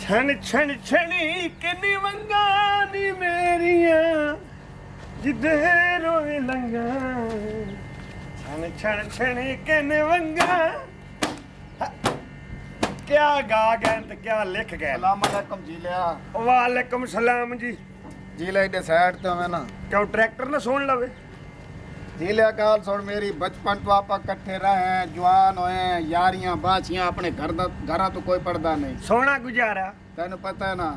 छन छन छनी किन्नी वंगा नी मेरिया जिदे रोए लंगा छन छन छनी किन्नी वंगा। क्या गा गए ते क्या लिख गए। सलाम अलैकुम जी लिया। वालेकुम सलाम जी। जी लिया इधर साइड तो मैं ना क्यों ट्रैक्टर ना सुन लवे। जी लिया काल सुन मेरी बचपन तो आप कट्ठे रहे हैं, जवान होए हैं, यारियां बाछियां अपने घर तो कोई पड़दा नहीं। सोना गुजारा तेन पता है ना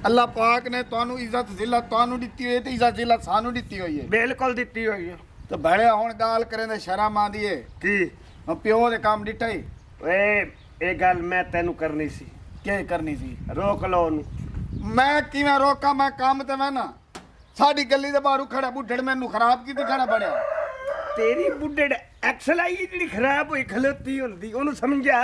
अल्लाह पाक ने तानू इज्जत जिल्लत तानू दित्ती हुई है ते इज्जत जिल्लत सानू दित्ती हुई है। बिल्कुल दित्ती हुई है। तो बड़े हुण गाल करें ते शर्म आंदी है की प्यो दे काम डिठा ही वे ये गल मैं तेनू करनी सी। के करनी सी रोक लो ओनू। मैं किवें रोका। मैं काम ते मैं ना साडी गली दे बाहर खड़ा बुढ़ड़ मैनू खराब कीती खड़ा बड़िया। तेरी बुढ़ड़ एक्सल आई जी खराब हुई खलोती हुंदी ओनू समझा।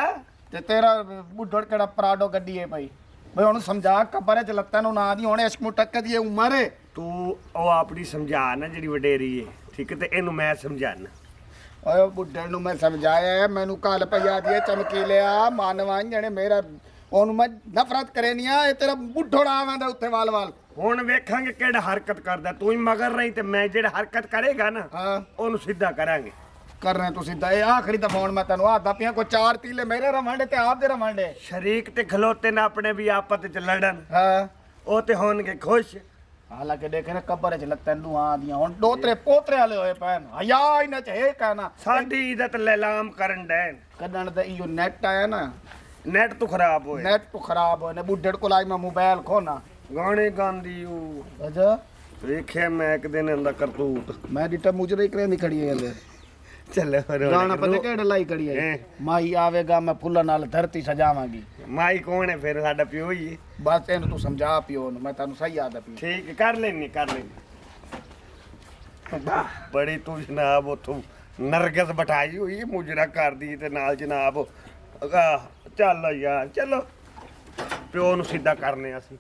ते तेरा बुढ़ड़ केड़ा पराडो गड्डी है भाई भाई ओनू समझा कब्र च लत्तां नू ना दी हुण इश्क मुटक दी उम्र है। तू ओ अपनी समझा ना जेड़ी वडेरी है ठीक है ते इनू मैं समझाना। ओए बुढ़ड़ नू मैं समझाया है मैनू कल पया दी चमकीलिया मानवा जने मेरा ओनू मैं नफरत करे नहीं आ तेरा बुढ़ड़ा आवेंदा उत्ते वाल वाल। ਹੁਣ ਵੇਖਾਂਗੇ ਕਿਹੜਾ ਹਰਕਤ ਕਰਦਾ ਤੂੰ ਹੀ ਮਗਰ ਰਹੀ ਤੇ ਮੈਂ ਜਿਹੜਾ ਹਰਕਤ ਕਰੇਗਾ ਨਾ ਹਾਂ ਉਹਨੂੰ ਸਿੱਧਾ ਕਰਾਂਗੇ। ਕਰ ਰਹੇ ਤੁਸੀਂ ਦਾ ਇਹ ਆਖਰੀ ਦਫਾ ਹੁਣ ਮੈਂ ਤੈਨੂੰ ਆਦਾ ਪਿਆ ਕੋਈ ਚਾਰ ਤੀਲੇ ਮੇਰੇ ਰਵਾਂਡੇ ਤੇ ਆਪ ਦੇ ਰਵਾਂਡੇ ਸ਼ਰੀਕ ਤੇ ਖਲੋਤੇ ਨੇ ਆਪਣੇ ਵੀ ਆਪਸ ਚ ਲੜਨ। ਹਾਂ ਉਹ ਤੇ ਹੋਣਗੇ ਖੁਸ਼। ਹਾਲਾਂਕਿ ਦੇਖੇ ਨਾ ਕਬਰ ਚ ਲੱਤਾਂ ਨੂੰ ਆਂਦੀਆਂ ਹੁਣ ਦੋਤਰੇ ਪੋਤਰੇ ਵਾਲੇ ਹੋਏ ਪੈਣ ਹਯਾ ਇਹਨਾਂ ਚ ਹੈ ਕਹਿਣਾ ਸਾਡੀ ਇੱਜ਼ਤ ਲੈਲਾਮ ਕਰਨ ਡੈਨ ਕੱਢਣ ਤੇ ਇਹੋ ਨੈਟ ਆਇਆ ਨਾ ਨੈਟ ਤੋਂ ਖਰਾਬ ਹੋਏ ਨੈਟ ਤੋਂ ਖਰਾਬ ਹੋਏ ਨੇ ਬੁੱਢੜ ਕੋਲ ਆਈ ਮੈਂ ਮੋਬਾਈਲ ਖੋਨਾ ਗਾਣੇ ਗਾਉਂਦੀ ਉਹ ਅੱਛਾ ਵੇਖਿਆ ਮੈਂ ਇੱਕ ਦਿਨ ਇਹਦਾ ਕਰਤੂਤ ਮੈਂ ਡਿੱਟਾ ਮੁਜਰੇ ਕਰੇ ਨਹੀਂ ਖੜੀ ਹੈ ਚੱਲ ਗਾਣਾ ਪਤਾ ਕਿਹੜੇ ਲਾਈ ਖੜੀ ਹੈ ਮਾਈ ਆਵੇਗਾ ਮੈਂ ਫੁੱਲਾਂ ਨਾਲ ਧਰਤੀ ਸਜਾਵਾਂਗੀ। ਮਾਈ ਕੌਣ ਹੈ ਫਿਰ ਸਾਡਾ ਪਿਓ ਹੀ ਹੈ। ਬਸ ਇਹਨੂੰ ਤੂੰ ਸਮਝਾ ਪਿਓ ਨੂੰ ਮੈਂ ਤੈਨੂੰ ਸਹੀ ਆਦਾ ਪਿਓ। ਠੀਕ ਕਰ ਲੈਣੀ ਬੜੀ ਤੂੰ ਜਨਾਬ ਉਥੋਂ ਨਰਗਸ ਬਿਠਾਈ ਹੋਈ ਹੈ ਮੁਜਰਾ ਕਰਦੀ ਤੇ ਨਾਲ ਜਨਾਬ ਚੱਲ ਯਾਰ ਚਲੋ ਪਿਓ ਨੂੰ ਸਿੱਧਾ ਕਰਨੇ ਅਸੀਂ।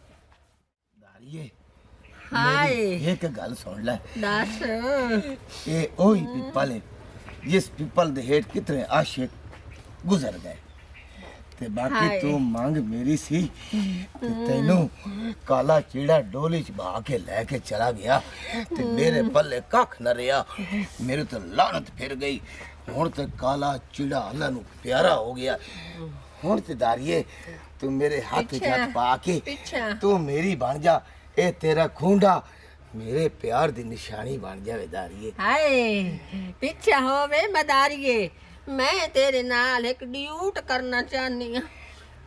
ਦਾਰੀਏ हाय एक गल सुन ले दस ये ओही पीपल है जिस पीपल दे हेठ कितने आशिक गुजर गए ते बाकी हाय। तू मांग मेरी सी ते तैनू काला चीड़ा डोली च बहा के लेके चला गया ते मेरे पल्ले कख न रहा मेरे तो लानत फिर गई हुण ते काला चीड़ा अल्लाह नू प्यारा हो गया हुण ते दारिए तू मेरे हाथ च हाथ पा के पीछा तू मेरी बन जा ए तेरा खूंडा मेरे प्यार दी निशानी बन जावे दारिए। हाय पीछा होवे मदारिए मैं तेरे नाल एक ड्यूट करना चाहनी हां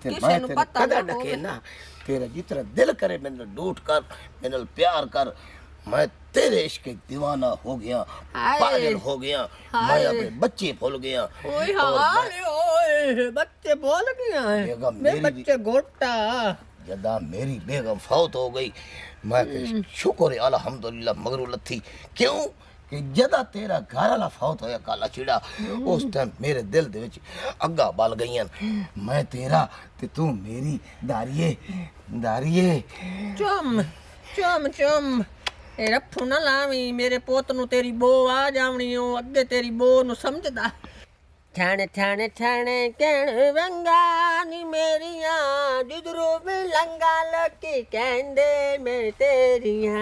ते किसे मैं नु तेरे पता कदा ना डके होवे। ना तेरा जितना दिल करे मैंने डूट कर मैंने प्यार कर मैं तेरे इश्क दीवाना हो गया हाय। पागल हो गया मैं हाय। अपने बच्चे भूल गया। ओए और हाय ओए बच्चे बोल गया है बेगम मेरे मेरी बच्चे गोटा जदा मेरी बेगम फौत हो गई मैं कहा, शुक्र है अल्हम्दुलिल्लाह मगरू लथी क्यों कि जदा तेरा घर वाला फौत होया काला चिड़ा उस टाइम मेरे दिल दे विच अग्गा बल गईयां मैं तेरा ते तू मेरी दारिए दारिए चुम चुम चुम ए रफू ना लावी मेरे पोत नु तेरी बो आ जावनी ओ अगे तेरी बो नु समझदा ठण ठण ठण कण वंगा नी मेरिया जिधरों भी लंगा लकी कहंदे मैं तेरिया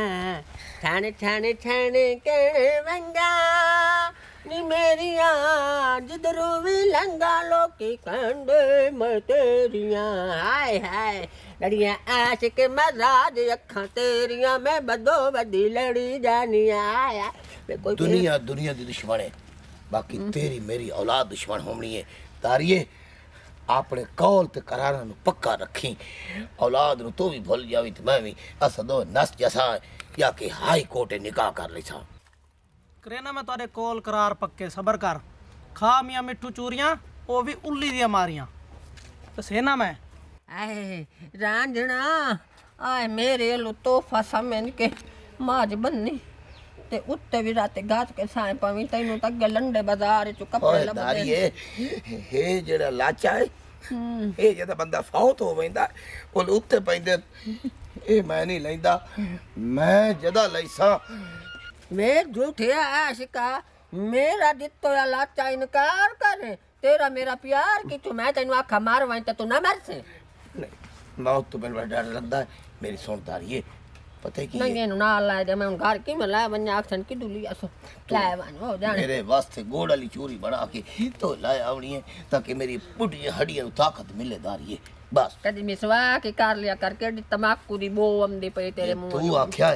ठण ठण ठण कण वंगा नी मेरिया जिधरों भी लंगा लोकी कहंदे मैं तेरिया। हाय हाय लड़िया आशिक मजाज अखा तेरिया मैं बदो बदी लड़ी जानी आया दुनिया दुनिया दी दुश्मन है बाकी तेरी मेरी औलाद दुश्मन होनी है तारिए अपने कौल ते करारा नु पक्का रखी औलाद नु तो भी भूल जावी ते मैं भी अस दो नस जसा या कि हाई कोर्ट निकाह कर लेसा करे ना मैं तारे कॉल करार पक्के सबर कर खा मियां मिठू चूरियां ओ भी उल्ली दियां मारियां तो सेना मैं आए रांझना आए मेरे लो तोहफा समझ के माज बन्नी ते उत्ते भी राते गाज के साए पवी तैनू तक लंडे बाजार चो कपड़े लबदे दारिए हे जेड़ा लाचा है ए जदा बंदा फौत हो वेंदा ओल उत्ते पैंदे ए मैं नहीं लैंदा मैं जदा लैसा वे झूठे आशिका मेरा दित्तो या लाचा इनकार करे तेरा मेरा प्यार की तू मैं तैनू आखा मारवाई ते तू ना मर से नहीं मौत तो मेरे डर लगता है। मेरी सुनदारी है पता है कि नंगे नु नाल लाए दे मैं हुन घर की में लाए बन्या अक्सन की दुलिया सो लाए वन हो जाने मेरे वास्ते गोड़ वाली चूरी बना के तो लाए आवनी है ताकि मेरी बुढ़ी हड्डियां ताकत मिले दारी है बस। कदी मिसवा के कर लिया करके तमाकू दी बो आंदी पे तेरे मुंह तू आख्या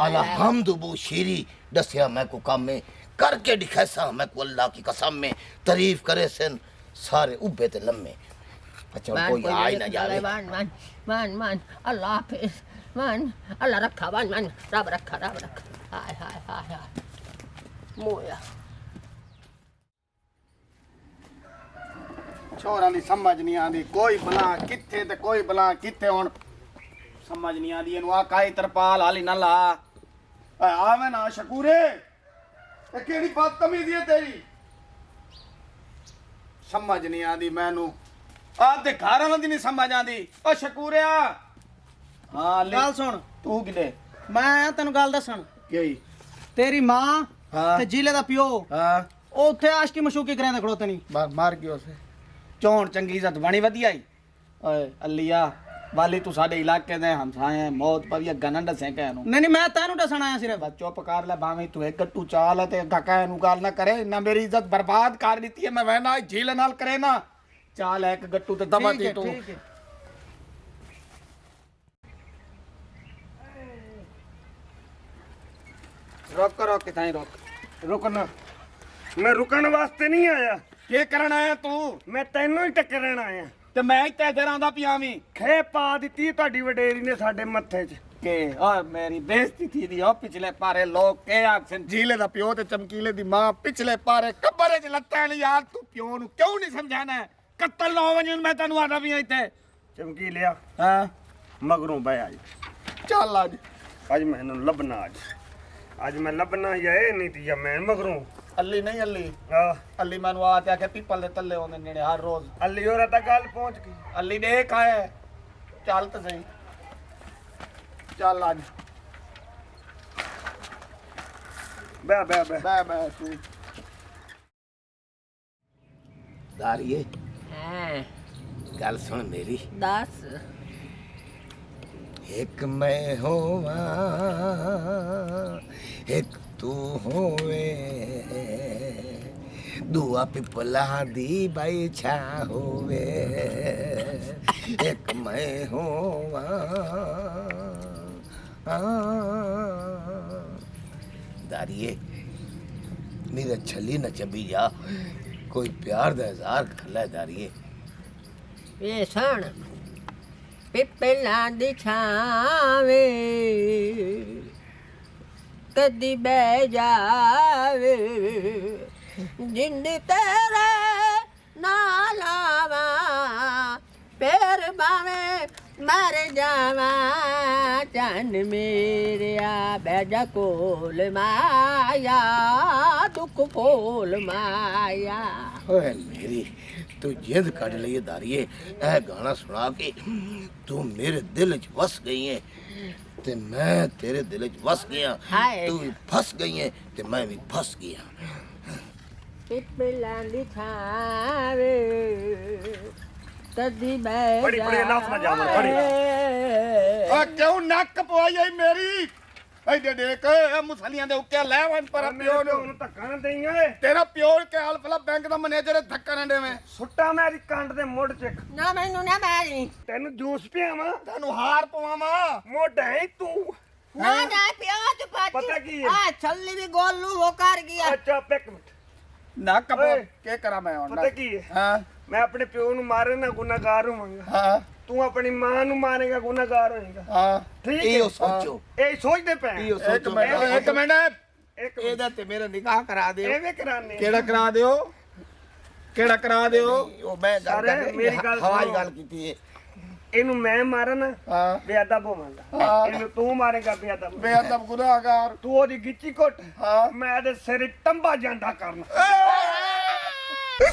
अलहम्दु शेरी दसिया मैं को काम में करके दिखासा मैं को अल्लाह की कसम में तारीफ करे सन सारे उबे ते लम्मे अच्छा कोई आए ना जावे मान मान मान मान अल्लाह हाफिज मान अल्लाह रखा मान मान रब रखा हाय हाय हाय हाय मोया छोरा दी समझ नहीं आंदी कोई भला किथे ते कोई भला किथे हुन समझ नहीं आंदी इनु आ काई तरपाल हाली ना ला आवे ना शकूरे ए केड़ी बदतमीजी है तेरी समझ नहीं आंदी मैनू आ ते घर वालों दी नहीं समझ आंदी ओ शकूरिया हां ले गल सुन तू किदे मैं आया तेन गल दसन केई तेरी मां हाँ। ते जिले दा पियो हां ਉਹ ਉੱਥੇ ਆਸ਼ਕੀ ਮਸ਼ੂਕੀ ਕਰਿਆ ਖੜੋਤੇ ਨਹੀਂ मार गयो से चौन चंगी इज्जत बनी वधिया ही ओए अलिया वाली तू साडे इलाके दे हमसाए हैं मौत पविया गनंड से कहनु ਨਹੀਂ ਨਹੀਂ ਮੈਂ ਤੈਨੂੰ ਦੱਸਣ ਆਇਆ ਸਿਰਫ बस चुप कर ले भावे तू एक गट्टू चाल है ते काका नु गाल ना करे ना मेरी इज्जत बर्बाद कर दी है मैं वहना झील नाल करे ना चाल एक गट्टू ते दबा दी तू ठीक है रोक रोक किथाई रोक रुकना मैं रुकन वास्ते नहीं आया के करन आया तू मैं तेनों ही टकरन आया ते मैं इत्ते दरांदा पियावी खे पा ਦਿੱਤੀ ਤੁਹਾਡੀ ਵਡੇਰੀ ਨੇ ਸਾਡੇ ਮੱਥੇ 'ਚ के और मेरी बेइज्जती थी दी ओ पिछले पारे लोग के आखन झीले दा पियो ते चमकीले दी मां पिछले पारे कब्बरे च लत्ता नहीं यार तू पियो नु क्यों नहीं समझाना कत्ल ना होवे मैं तन्नू आदा भी इत्ते ਚਮਕੀ ਲਿਆ हां ਮਗਰੋਂ ਬਹਿ ਅੱਜ चल आज ਅੱਜ ਮੈਨੂੰ ਲੱਭਣਾ ਅੱਜ ਮੈਂ ਲੱਭਣਾ ਇਹ ਨਹੀਂ ਤੀ ਮੈਂ ਮਗਰੋਂ अल्ली नहीं अल्ली ਆ अल्ली मैनू आते आके पीपल दे तल्ले होंदे नेड़े हर रोज ਅੱਲੀ ਹੋਰਾਂ ਤੱਕ ਗੱਲ ਪਹੁੰਚ ਗਈ अल्ली देख आए चल तो सही चल आज ਬਹਿ ਬਹਿ ਬਹਿ बह बह तू दारिये हां गल सुन मेरी दस एक मैं होवा एक तू होवे दुआ पिपला दी बाई छा होवे एक मैं होवा दारिये मेरा छली न चबी जा कोई प्यार दा इज़हार कर ले दारिये ये सुन पिपला दी छावे कदी बह जावे जिंद तेरे नाल आवा पैर बावे मर जावा चन मेरे बैजा कोल माया दुख कोल माया ओए मेरी तू जिद कट लिए दारिये ए गाना सुना के तू मेरे दिल च वस गई है ते मैं तेरे दिल च वस गया हाय। तू भी फस गई है ते मैं भी फस गया पिपला दी छावे कदी बह बड़ी बड़ी अनाथ ना जावन बड़ी आ क्यों नक पवाई आई मेरी ऐडे देख ए मुसलियां दे उके ले वन पर ਮੇਰੇ पियो ਪਿਓ नु ਨੂੰ ਧੱਕਾ ਨਾ ਦੇਈਂ ਓਏ तेरा पियो के अल्फला बैंक दा मैनेजर धक्का ना देवे ਸੁੱਟਾ ਮੈਂ ਦੀ ਕੰਡ ਦੇ ਮੁੱਢ 'ਚ ना मैनू ना मारी ਤੈਨੂੰ ਜੂਸ ਪਿਆਵਾਂ तैनू हार पवावा ਮੋਢਾ ਹੈ ਤੂੰ ना ना प्याज पाची पता की है? आ छल्ली भी गोलू वो कर गया ਅੱਛਾ ਇੱਕ ਮਿੰਟ नक ओए। के करा मैं हुन ਪਤਾ ਕੀ ਹੈ हां ਮੈਂ ਆਪਣੇ ਪਿਓ ਨੂੰ ਮਾਰੇ ਨਾ ਗੁਨਾਹਗਾਰ ਹੋਵਾਂਗਾ हां ਤੂੰ ਆਪਣੀ ਮਾਂ ਨੂੰ ਮਾਰੇਗਾ ਗੁਨਾਹਗਾਰ ਹੋਏਗਾ हां ਠੀਕ इहो ਹੈ सोचो ਇਹ ਸੋਚਦੇ ਪਏ इहो एक सोचो मिनट एक मिनट ਇੱਕ ਇਹਦਾ ਤੇ ਮੇਰਾ ਨਿਕਾਹ ਕਰਾ ਦਿਓ ਐਵੇਂ ਕਰਾਨੇ ਕਿਹੜਾ ਕਰਾ ਦਿਓ ਕਿਹੜਾ ਕਰਾ ਦਿਓ ओ मैं गल सारे कर मेरी गल हवाई सुनो। गल कीती है ਇਹਨੂੰ ਮੈਂ ਮਾਰਨ ਹਾਂ ਬੇਅਦਬ ਹੋਵਾਂਗਾ ਹਾਂ। ਇਹਨੂੰ ਤੂੰ ਮਾਰੇਗਾ ਬੇਅਦਬ ਬੇਅਦਬ ਗੁਨਾਹਗਾਰ ਤੂੰ ਉਹਦੀ ਗਿੱਚੀ ਘੁੱਟ ਹਾਂ ਮੈਂ ਇਹਦੇ ਸਿਰ ਟੰਬਾ ਜਾਂਦਾ ਕਰਨਾ ਏ!